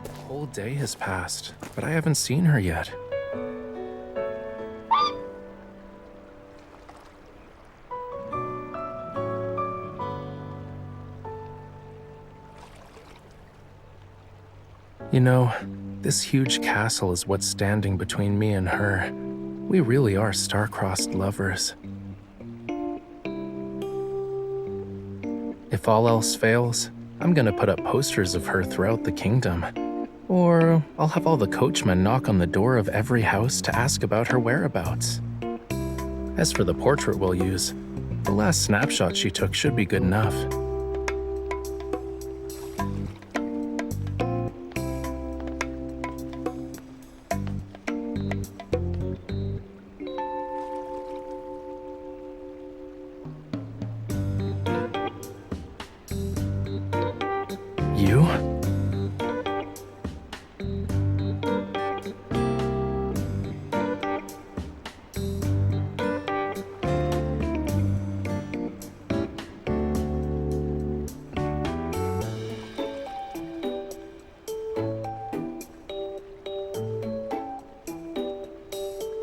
A whole day has passed, but I haven't seen her yet. You know, this huge castle is what's standing between me and her. We really are star-crossed lovers. If all else fails, I'm gonna put up posters of her throughout the kingdom. Or I'll have all the coachmen knock on the door of every house to ask about her whereabouts. As for the portrait we'll use, the last snapshot she took should be good enough. You?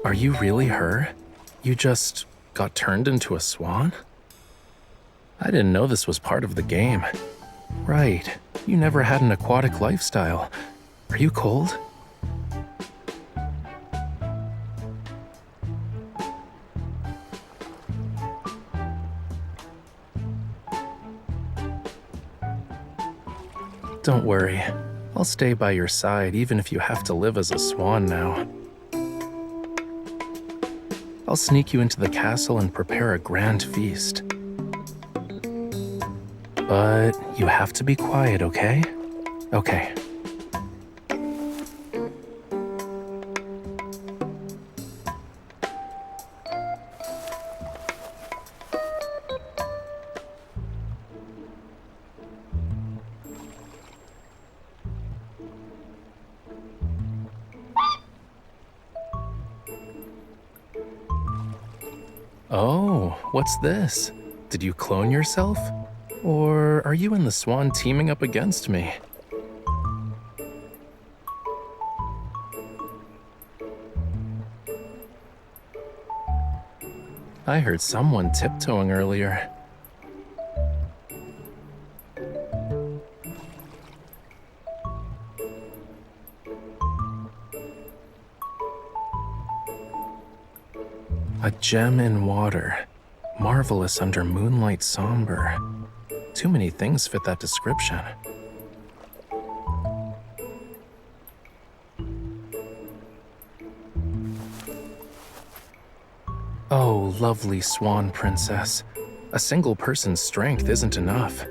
Are you really her? You just got turned into a swan? I didn't know this was part of the game. Right, you never had an aquatic lifestyle. Are you cold? Don't worry, I'll stay by your side even if you have to live as a swan now. I'll sneak you into the castle and prepare a grand feast. But you have to be quiet, okay? Okay. Oh, what's this? Did you clone yourself? Or are you and the swan teaming up against me? I heard someone tiptoeing earlier. A gem in water, marvelous under moonlight somber. Too many things fit that description. Oh, lovely swan princess. A single person's strength isn't enough.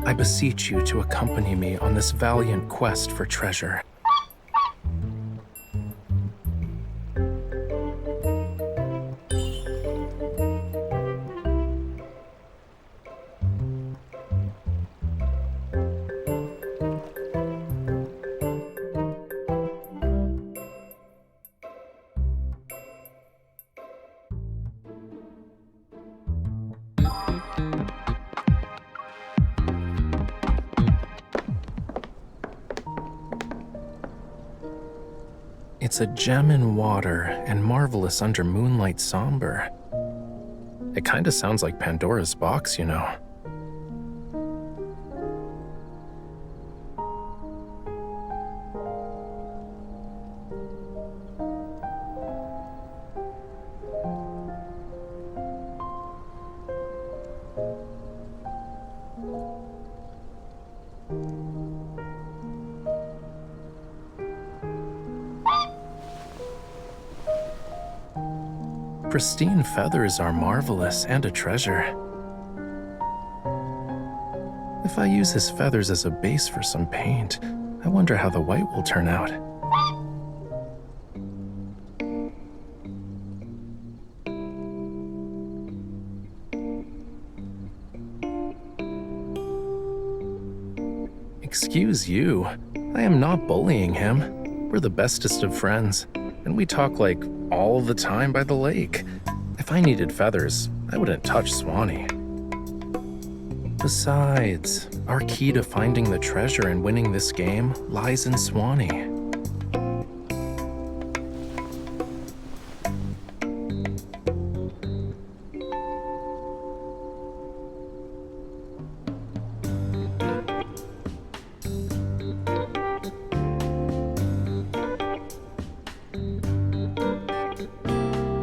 I beseech you to accompany me on this valiant quest for treasure. It's a gem in water and marvelous under moonlight somber. It kinda sounds like Pandora's box, you know. Pristine feathers are marvelous and a treasure. If I use his feathers as a base for some paint, I wonder how the white will turn out. Excuse you. I am not bullying him. We're the bestest of friends, and we talk like all the time by the lake. If I needed feathers, I wouldn't touch Swanee. Besides, our key to finding the treasure and winning this game lies in Swanee.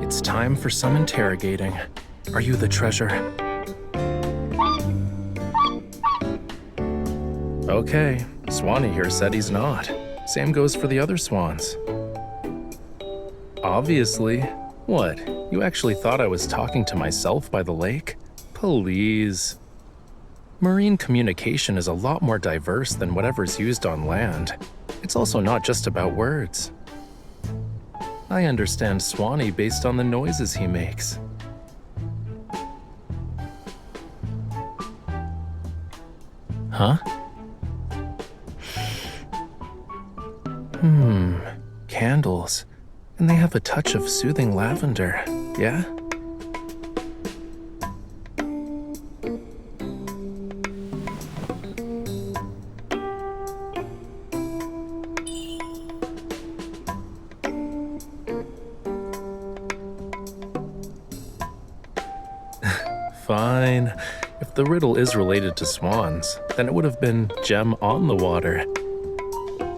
It's time for some interrogating. Are you the treasure? Okay, Swanee here said he's not. Same goes for the other swans. Obviously. What, you actually thought I was talking to myself by the lake? Please. Marine communication is a lot more diverse than whatever's used on land. It's also not just about words. I understand Swanee based on the noises he makes. Huh? Candles. And they have a touch of soothing lavender, yeah? Fine. If the riddle is related to swans, then it would have been gem on the water.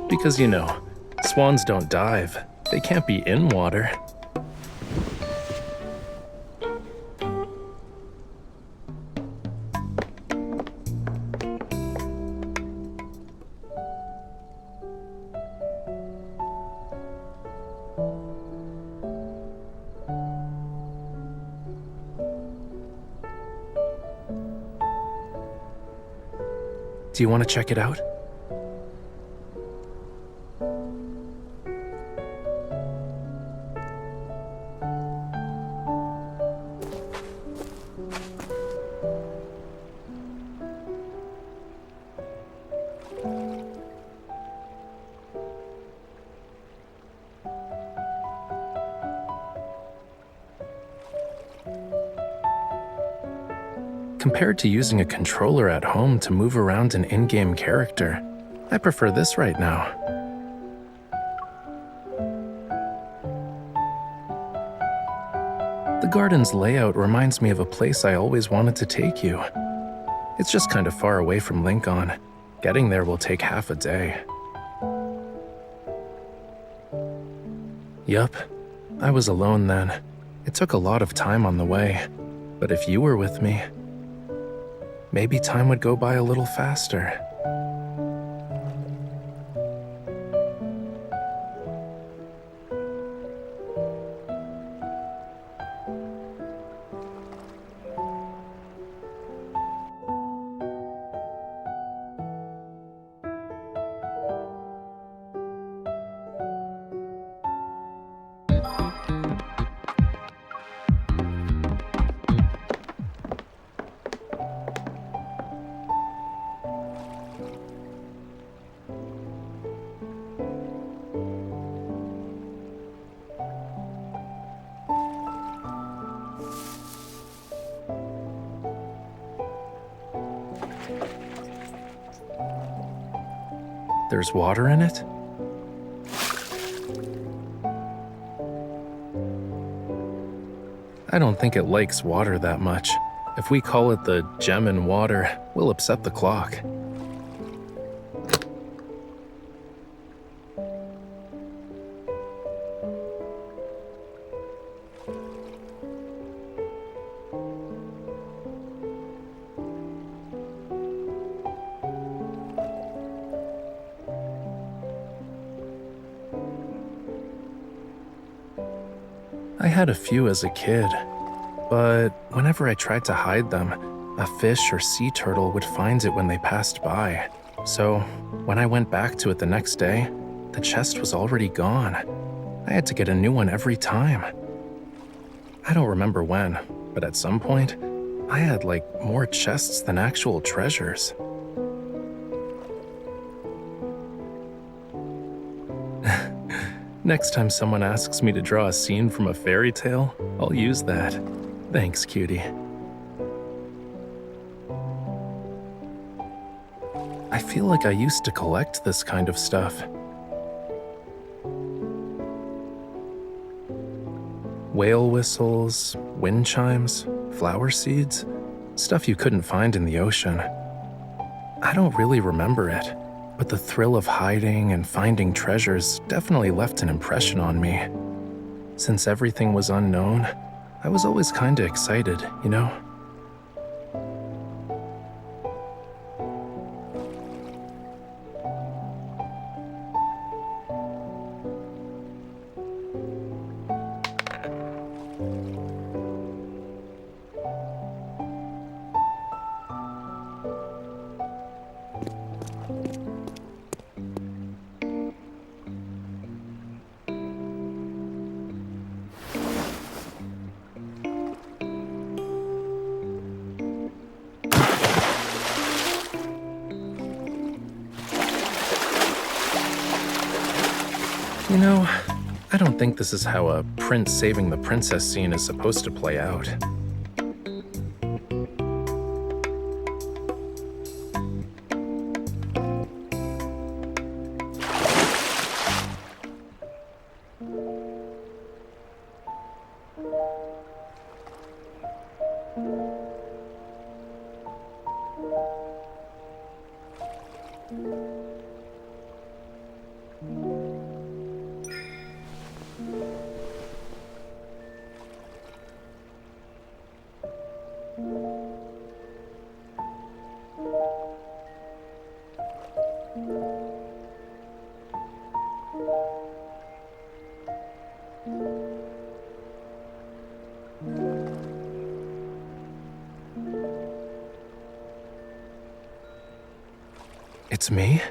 Because, you know, swans don't dive. They can't be in water. Do you want to check it out? Compared to using a controller at home to move around an in-game character, I prefer this right now. The garden's layout reminds me of a place I always wanted to take you. It's just kind of far away from Lincoln. Getting there will take half a day. Yup, I was alone then. It took a lot of time on the way, but if you were with me, maybe time would go by a little faster. There's water in it? I don't think it likes water that much. If we call it the gem in water, we'll upset the clock. I had a few as a kid, but whenever I tried to hide them, a fish or sea turtle would find it when they passed by. So when I went back to it the next day, the chest was already gone. I had to get a new one every time. I don't remember when, but at some point, I had like more chests than actual treasures. Next time someone asks me to draw a scene from a fairy tale, I'll use that. Thanks, cutie. I feel like I used to collect this kind of stuff. Whale whistles, wind chimes, flower seeds, stuff you couldn't find in the ocean. I don't really remember it, but the thrill of hiding and finding treasures definitely left an impression on me. Since everything was unknown, I was always kinda excited, you know? You know, I don't think this is how a prince saving the princess scene is supposed to play out. It's me?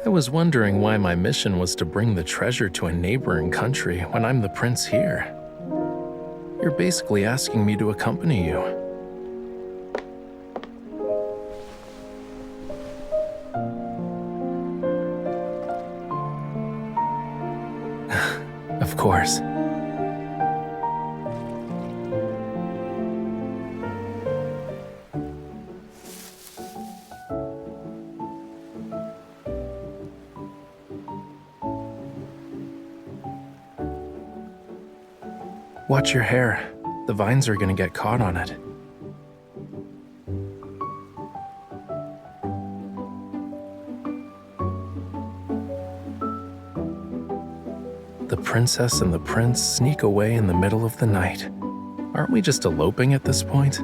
I was wondering why my mission was to bring the treasure to a neighboring country when I'm the prince here. You're basically asking me to accompany you. Of course. Watch your hair. The vines are gonna get caught on it. The princess and the prince sneak away in the middle of the night. Aren't we just eloping at this point?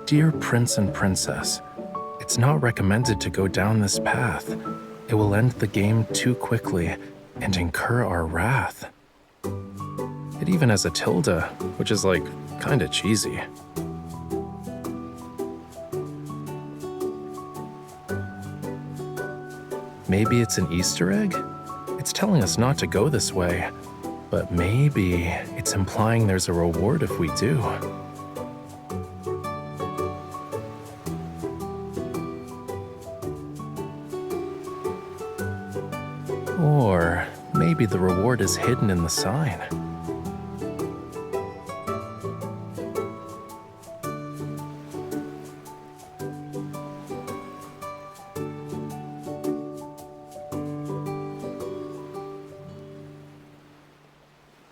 Dear Prince and Princess, it's not recommended to go down this path. It will end the game too quickly and incur our wrath. It even has a tilde, which is like kinda cheesy. Maybe it's an Easter egg? It's telling us not to go this way, but maybe it's implying there's a reward if we do. Or maybe the reward is hidden in the sign.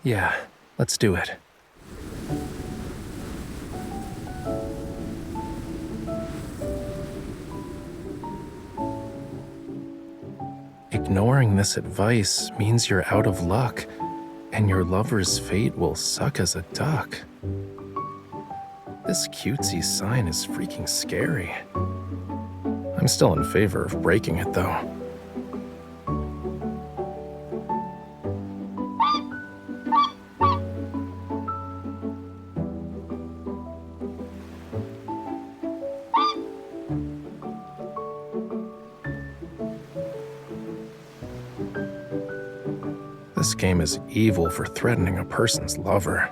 Yeah, let's do it. Ignoring this advice means you're out of luck, and your lover's fate will suck as a duck. This cutesy sign is freaking scary. I'm still in favor of breaking it, though. This game is evil for threatening a person's lover.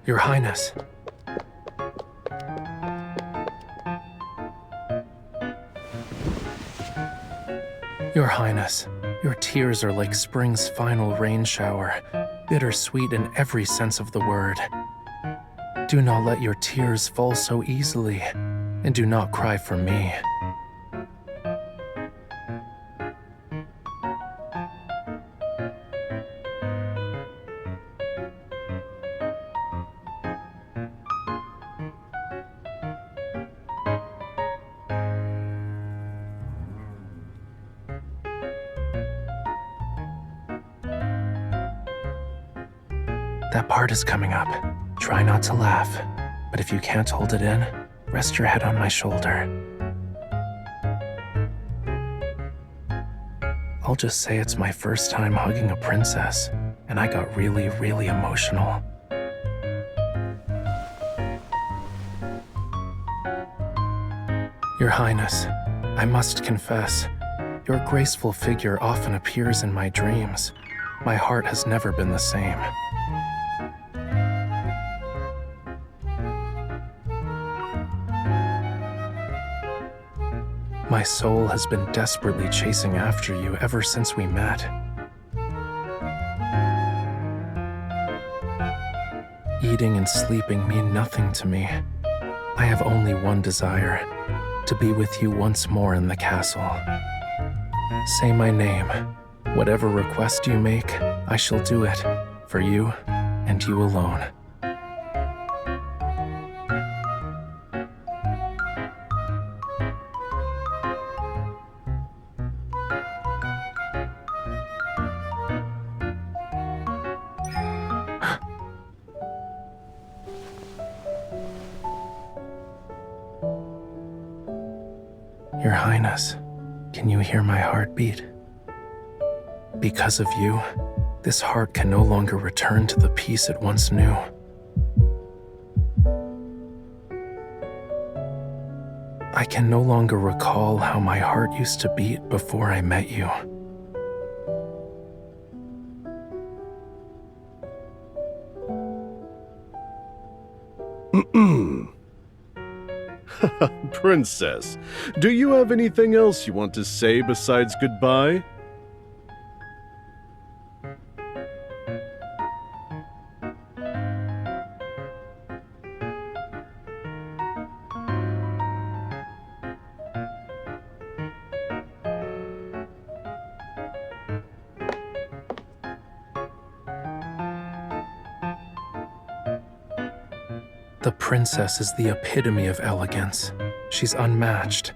Your Highness. Your Highness, your tears are like spring's final rain shower, bittersweet in every sense of the word. Do not let your tears fall so easily, and do not cry for me. That part is coming up. Try not to laugh, but if you can't hold it in, rest your head on my shoulder. I'll just say it's my first time hugging a princess, and I got really, really emotional. Your Highness, I must confess, your graceful figure often appears in my dreams. My heart has never been the same. My soul has been desperately chasing after you ever since we met. Eating and sleeping mean nothing to me. I have only one desire, to be with you once more in the castle. Say my name. Whatever request you make, I shall do it, for you and you alone. Your Highness, can you hear my heartbeat? Because of you, this heart can no longer return to the peace it once knew. I can no longer recall how my heart used to beat before I met you. Princess, do you have anything else you want to say besides goodbye? The princess is the epitome of elegance. She's unmatched.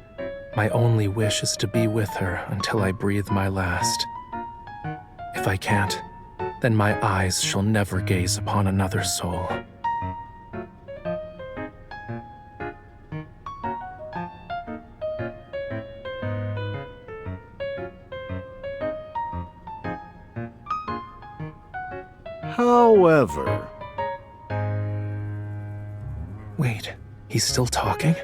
My only wish is to be with her until I breathe my last. If I can't, then my eyes shall never gaze upon another soul. However... Wait, he's still talking?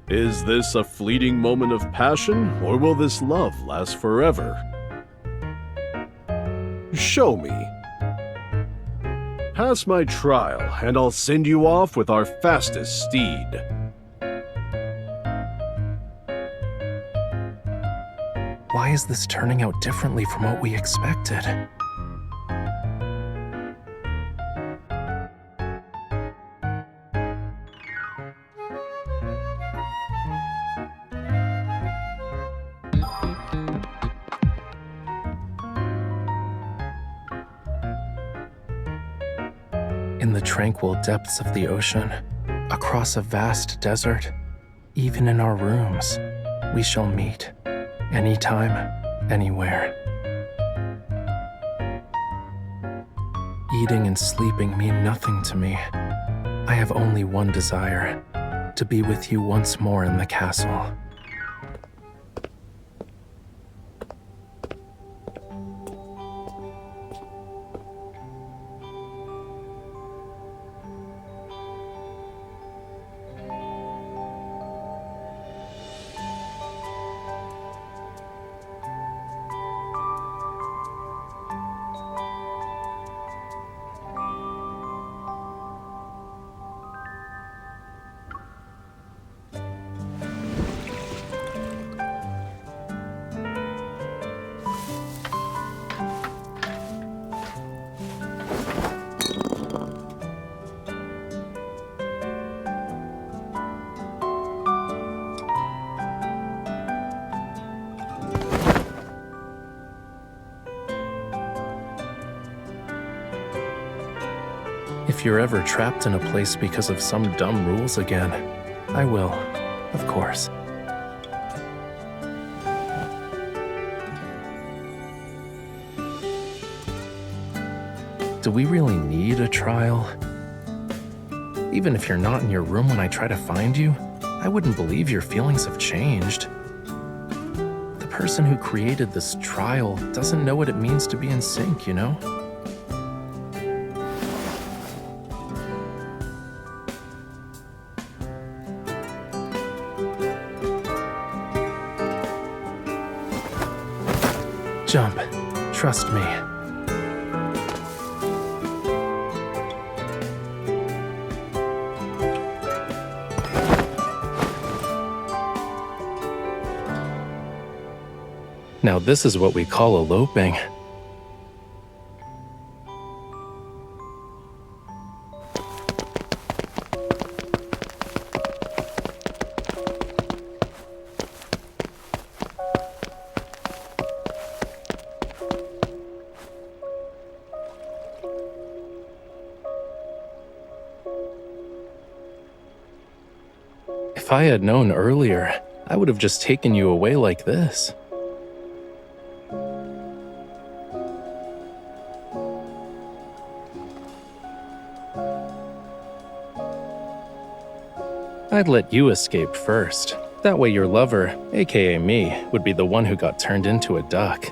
Is this a fleeting moment of passion, or will this love last forever? Show me. Pass my trial, and I'll send you off with our fastest steed. Why is this turning out differently from what we expected? in the tranquil depths of the ocean, across a vast desert, even in our rooms, we shall meet, anytime, anywhere. Eating and sleeping mean nothing to me. I have only one desire, to be with you once more in the castle. If you're ever trapped in a place because of some dumb rules again, I will, of course. Do we really need a trial? Even if you're not in your room when I try to find you, I wouldn't believe your feelings have changed. The person who created this trial doesn't know what it means to be in sync, you know? Jump. Trust me. Now this is what we call eloping. If I had known earlier, I would have just taken you away like this. I'd let you escape first. That way your lover, aka me, would be the one who got turned into a duck.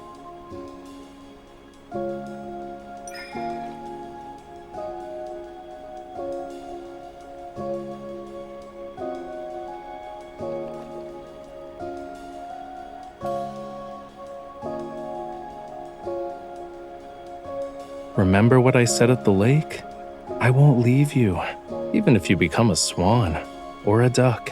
Remember what I said at the lake? I won't leave you, even if you become a swan or a duck.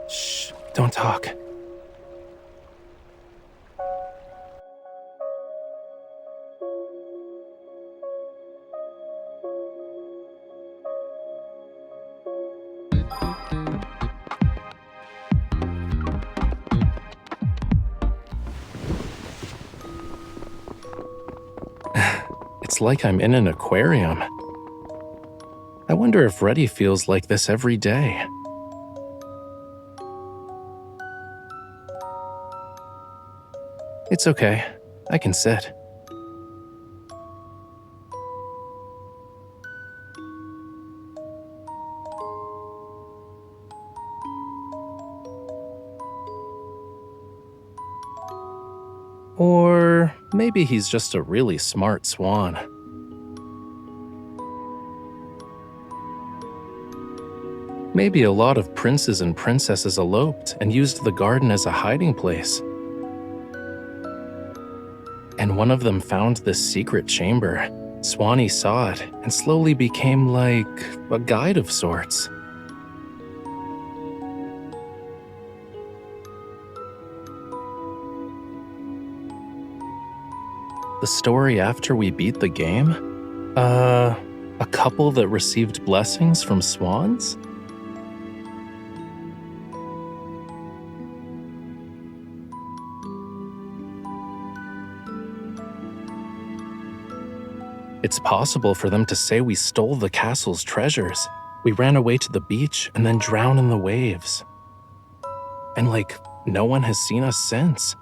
Shh, don't talk. It's like I'm in an aquarium. I wonder if Reddy feels like this every day. It's okay. I can sit. Or maybe he's just a really smart swan. Maybe a lot of princes and princesses eloped and used the garden as a hiding place. And one of them found this secret chamber, Swanee saw it and slowly became like a guide of sorts. The story after we beat the game? A couple that received blessings from swans? It's possible for them to say we stole the castle's treasures. We ran away to the beach and then drowned in the waves. And no one has seen us since.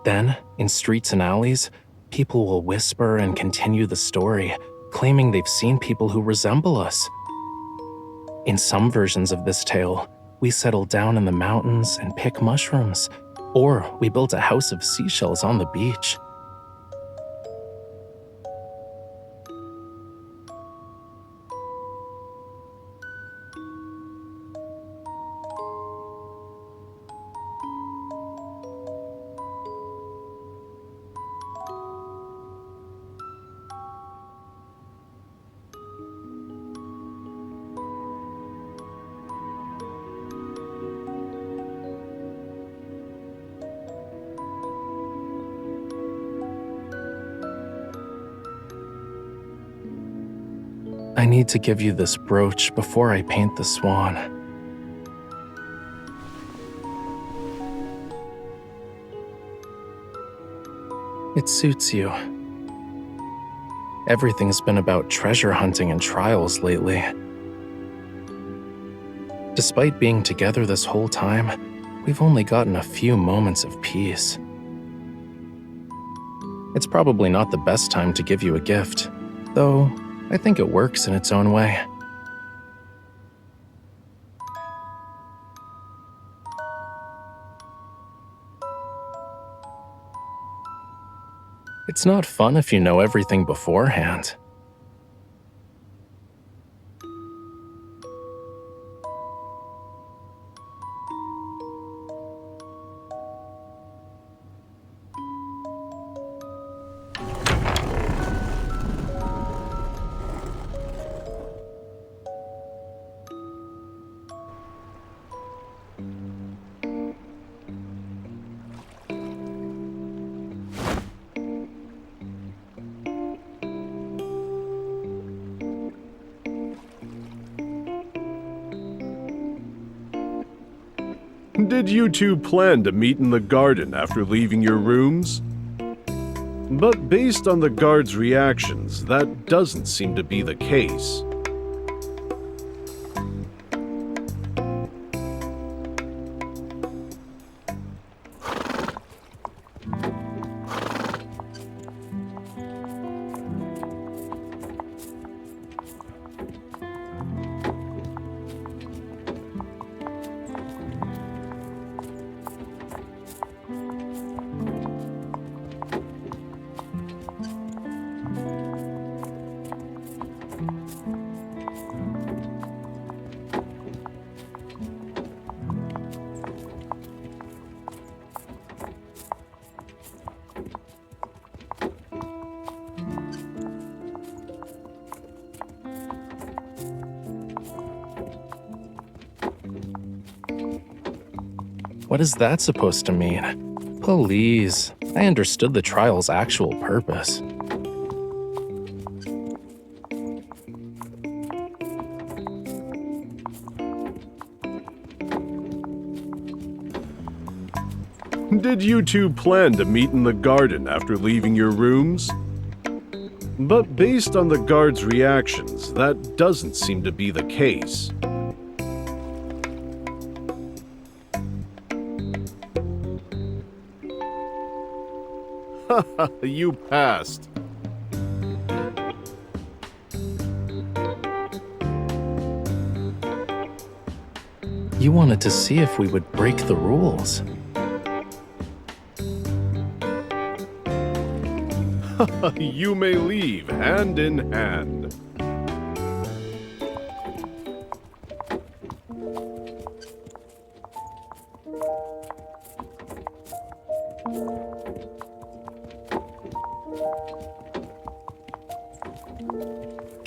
Then, in streets and alleys, people will whisper and continue the story, claiming they've seen people who resemble us. In some versions of this tale, we settle down in the mountains and pick mushrooms, or we built a house of seashells on the beach. I need to give you this brooch before I paint the swan. It suits you. Everything's been about treasure hunting and trials lately. Despite being together this whole time, we've only gotten a few moments of peace. It's probably not the best time to give you a gift, though I think it works in its own way. It's not fun if you know everything beforehand. Did you two plan to meet in the garden after leaving your rooms? But based on the guards' reactions, that doesn't seem to be the case. What is that supposed to mean? Please, I understood the trial's actual purpose. Did you two plan to meet in the garden after leaving your rooms? But based on the guards' reactions, that doesn't seem to be the case. Haha, you passed. You wanted to see if we would break the rules. You may leave hand in hand.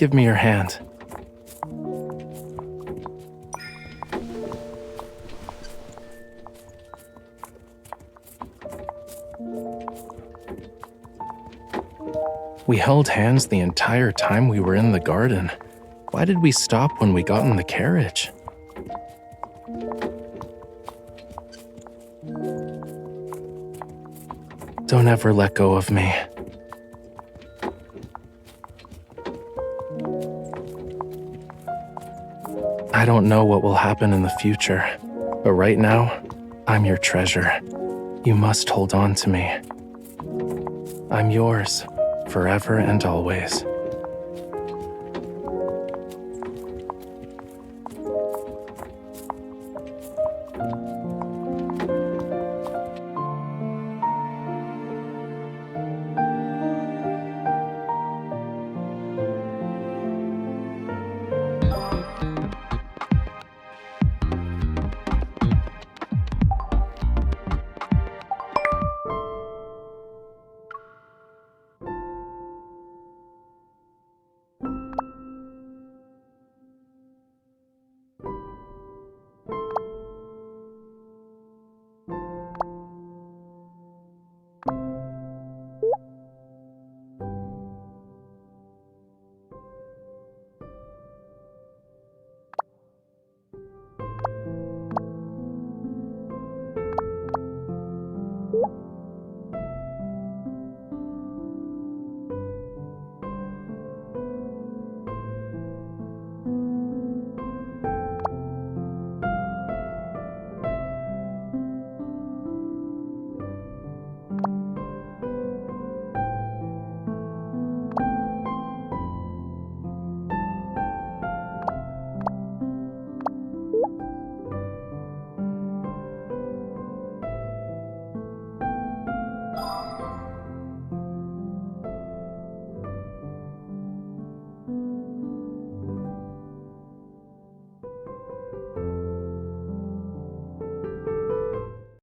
Give me your hand. We held hands the entire time we were in the garden. Why did we stop when we got in the carriage? Don't ever let go of me. I don't know what will happen in the future, but right now, I'm your treasure. You must hold on to me. I'm yours, forever and always.